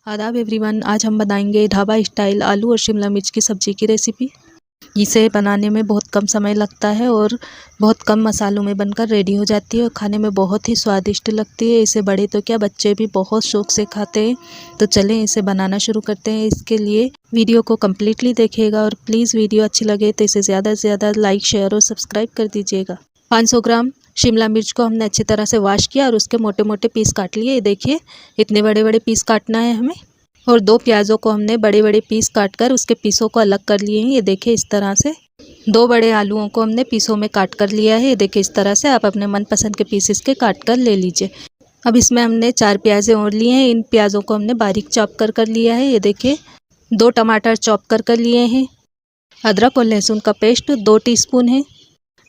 आदाब एवरीवन, आज हम बनाएंगे ढाबा स्टाइल आलू और शिमला मिर्च की सब्ज़ी की रेसिपी। इसे बनाने में बहुत कम समय लगता है और बहुत कम मसालों में बनकर रेडी हो जाती है और खाने में बहुत ही स्वादिष्ट लगती है। इसे बड़े तो क्या बच्चे भी बहुत शौक से खाते हैं। तो चलें इसे बनाना शुरू करते हैं। इसके लिए वीडियो को कम्प्लीटली देखिएगा और प्लीज़ वीडियो अच्छी लगे तो इसे ज़्यादा से ज़्यादा लाइक शेयर और सब्सक्राइब कर दीजिएगा। 500 ग्राम शिमला मिर्च को हमने अच्छी तरह से वॉश किया और उसके मोटे मोटे पीस काट लिए। ये देखिए इतने बड़े बड़े पीस काटना है हमें। और 2 प्याज़ों को हमने बड़े बड़े पीस काटकर उसके पीसों को अलग कर लिए हैं। ये देखिए इस तरह से। 2 बड़े आलूओं को हमने पीसों में काट कर लिया है। ये देखिए इस तरह से। आप अपने मनपसंद के पीसेस के काट कर ले लीजिए। अब इसमें हमने 4 प्याज़ें और लिए हैं। इन प्याज़ों को हमने बारीक चॉप कर लिया है। ये देखिए 2 टमाटर चॉप कर लिए हैं। अदरक और लहसुन का पेस्ट 2 टीस्पून है।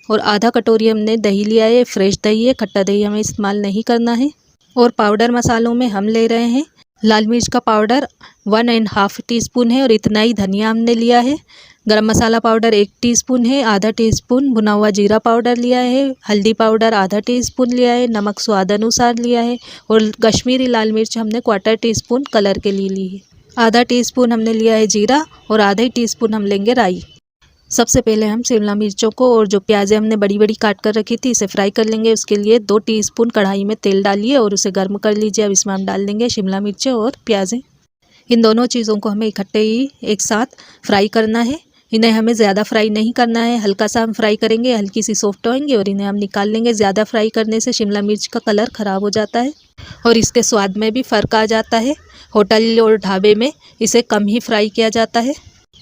और आधा कटोरी हमने दही लिया है। फ्रेश दही है, खट्टा दही हमें इस्तेमाल नहीं करना है। और पाउडर मसालों में हम ले रहे हैं लाल मिर्च का पाउडर 1.5 टीस्पून है और इतना ही धनिया हमने लिया है। गरम मसाला पाउडर 1 टीस्पून है। आधा टीस्पून भुना हुआ जीरा पाउडर लिया है। हल्दी पाउडर आधा टीस्पून लिया है। नमक स्वाद अनुसार लिया है। और कश्मीरी लाल मिर्च हमने 1/4 टीस्पून कलर के लिए ली है। आधा टीस्पून हमने लिया है जीरा और आधा टीस्पून हम लेंगे राई। सबसे पहले हम शिमला मिर्चों को और जो प्याज़ें हमने बड़ी बड़ी काट कर रखी थी इसे फ्राई कर लेंगे। उसके लिए 2 टीस्पून कढ़ाई में तेल डालिए और उसे गर्म कर लीजिए। अब इसमें हम डाल देंगे शिमला मिर्चें और प्याज़ें। इन दोनों चीज़ों को हमें इकट्ठे ही एक साथ फ्राई करना है। इन्हें हमें ज़्यादा फ्राई नहीं करना है, हल्का सा हम फ्राई करेंगे, हल्की सी सॉफ्ट होंगे और इन्हें हम निकाल लेंगे। ज़्यादा फ्राई करने से शिमला मिर्च का कलर ख़राब हो जाता है और इसके स्वाद में भी फ़र्क आ जाता है। होटल और ढाबे में इसे कम ही फ्राई किया जाता है।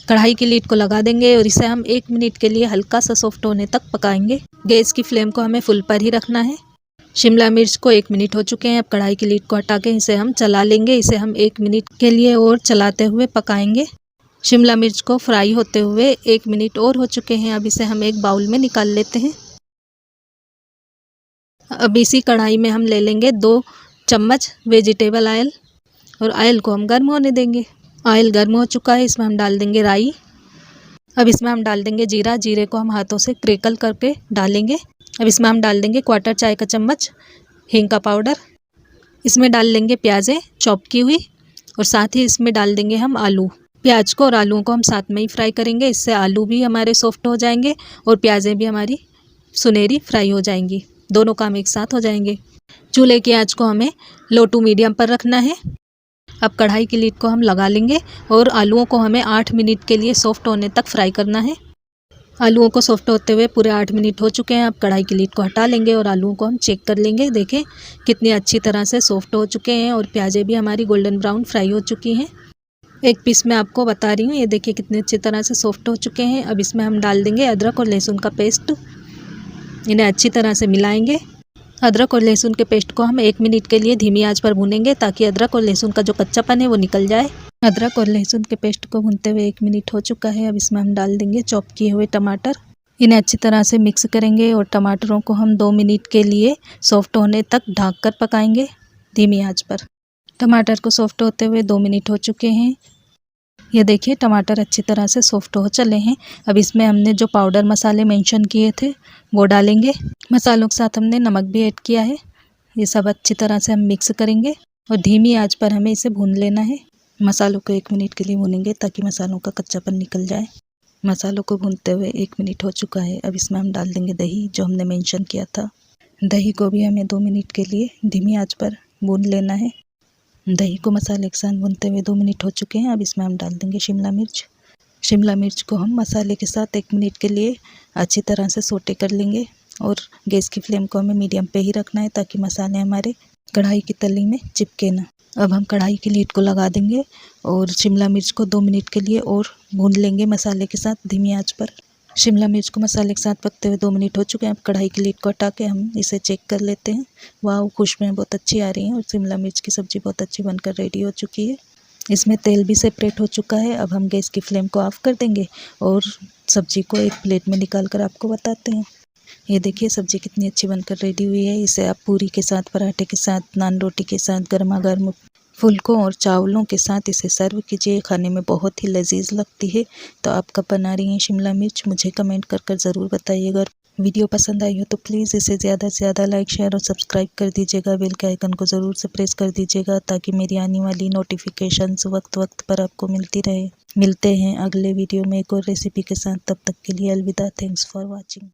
कढ़ाई की लीड को लगा देंगे और इसे हम 1 मिनट के लिए हल्का सा सॉफ्ट होने तक पकाएंगे। गैस की फ्लेम को हमें फुल पर ही रखना है। शिमला मिर्च को 1 मिनट हो चुके हैं। अब कढ़ाई की लीड को हटा के इसे हम चला लेंगे। इसे हम 1 मिनट के लिए और चलाते हुए पकाएंगे। शिमला मिर्च को फ्राई होते हुए 1 मिनट और हो चुके हैं। अब इसे हम एक बाउल में निकाल लेते हैं। अब इसी कढ़ाई में हम ले लेंगे 2 चम्मच वेजिटेबल ऑयल और ऑयल को हम गर्म होने देंगे। ऑयल गर्म हो चुका है। इसमें हम डाल देंगे राई। अब इसमें हम डाल देंगे जीरा। जीरे को हम हाथों से क्रैकल करके डालेंगे। अब इसमें हम डाल देंगे 1/4 चाय का चम्मच हींग का पाउडर। इसमें डाल लेंगे प्याज़ें चॉप की हुई और साथ ही इसमें डाल देंगे हम आलू। प्याज को और आलूओं को हम साथ में ही फ्राई करेंगे। इससे आलू भी हमारे सॉफ्ट हो जाएंगे और प्याज़ें भी हमारी सुनहरी फ्राई हो जाएंगी। दोनों काम एक साथ हो जाएंगे। चूल्हे की आँच को हमें लो टू मीडियम पर रखना है। अब कढ़ाई की लीड को हम लगा लेंगे और आलूओं को हमें 8 मिनट के लिए सॉफ्ट होने तक फ्राई करना है। आलूओं को सॉफ्ट होते हुए पूरे 8 मिनट हो चुके हैं। अब कढ़ाई की लीड को हटा लेंगे और आलूओं को हम चेक कर लेंगे। देखें कितनी अच्छी तरह से सॉफ्ट हो चुके हैं और प्याज़ें भी हमारी गोल्डन ब्राउन फ्राई हो चुकी हैं। एक पीस मैं आपको बता रही हूँ। ये देखिए कितनी अच्छी तरह से सॉफ्ट हो चुके हैं। अब इसमें हम डाल देंगे अदरक और लहसुन का पेस्ट। इन्हें अच्छी तरह से मिलाएंगे। अदरक और लहसुन के पेस्ट को हम 1 मिनट के लिए धीमी आंच पर भूनेंगे ताकि अदरक और लहसुन का जो कच्चापन है वो निकल जाए। अदरक और लहसुन के पेस्ट को भूनते हुए 1 मिनट हो चुका है। अब इसमें हम डाल देंगे चॉप किए हुए टमाटर। इन्हें अच्छी तरह से मिक्स करेंगे और टमाटरों को हम 2 मिनट के लिए सॉफ्ट होने तक ढक कर पकाएंगे धीमी आंच पर। टमाटर को सॉफ्ट होते हुए 2 मिनट हो चुके हैं। ये देखिए टमाटर अच्छी तरह से सॉफ्ट हो चले हैं। अब इसमें हमने जो पाउडर मसाले मेंशन किए थे वो डालेंगे। मसालों के साथ हमने नमक भी ऐड किया है। ये सब अच्छी तरह से हम मिक्स करेंगे और धीमी आंच पर हमें इसे भून लेना है। मसालों को 1 मिनट के लिए भूनेंगे ताकि मसालों का कच्चापन निकल जाए। मसालों को भूनते हुए 1 मिनट हो चुका है। अब इसमें हम डाल देंगे दही जो हमने मेंशन किया था। दही को भी हमें 2 मिनट के लिए धीमी आँच पर भून लेना है। दही को मसाले के साथ भूनते हुए 2 मिनट हो चुके हैं। अब इसमें हम डाल देंगे शिमला मिर्च। शिमला मिर्च को हम मसाले के साथ 1 मिनट के लिए अच्छी तरह से सोटे कर लेंगे और गैस की फ्लेम को हमें मीडियम पे ही रखना है ताकि मसाले हमारे कढ़ाई की तली में चिपके ना। अब हम कढ़ाई की लीड को लगा देंगे और शिमला मिर्च को 2 मिनट के लिए और भून लेंगे मसाले के साथ धीमी आँच पर। शिमला मिर्च को मसाले के साथ पकते हुए 2 मिनट हो चुके हैं। अब कढ़ाई की लीड को हटा के हम इसे चेक कर लेते हैं। वाह, खुशबुएं बहुत अच्छी आ रही हैं और शिमला मिर्च की सब्ज़ी बहुत अच्छी बनकर रेडी हो चुकी है। इसमें तेल भी सेपरेट हो चुका है। अब हम गैस की फ्लेम को ऑफ कर देंगे और सब्ज़ी को एक प्लेट में निकाल कर आपको बताते हैं। ये देखिए सब्ज़ी कितनी अच्छी बनकर रेडी हुई है। इसे आप पूरी के साथ, पराठे के साथ, नान रोटी के साथ, गर्मा गर्म फुल्कों और चावलों के साथ इसे सर्व कीजिए। खाने में बहुत ही लजीज लगती है। तो आप कब बना रही हैं शिमला मिर्च मुझे कमेंट कर ज़रूर बताइएगा। वीडियो पसंद आई हो तो प्लीज़ इसे ज़्यादा से ज़्यादा लाइक शेयर और सब्सक्राइब कर दीजिएगा। बेल के आइकन को ज़रूर से प्रेस कर दीजिएगा ताकि मेरी आने वाली नोटिफिकेशंस वक्त वक्त पर आपको मिलती रहे। मिलते हैं अगले वीडियो में एक और रेसिपी के साथ। तब तक के लिए अलविदा। Thanks for watching.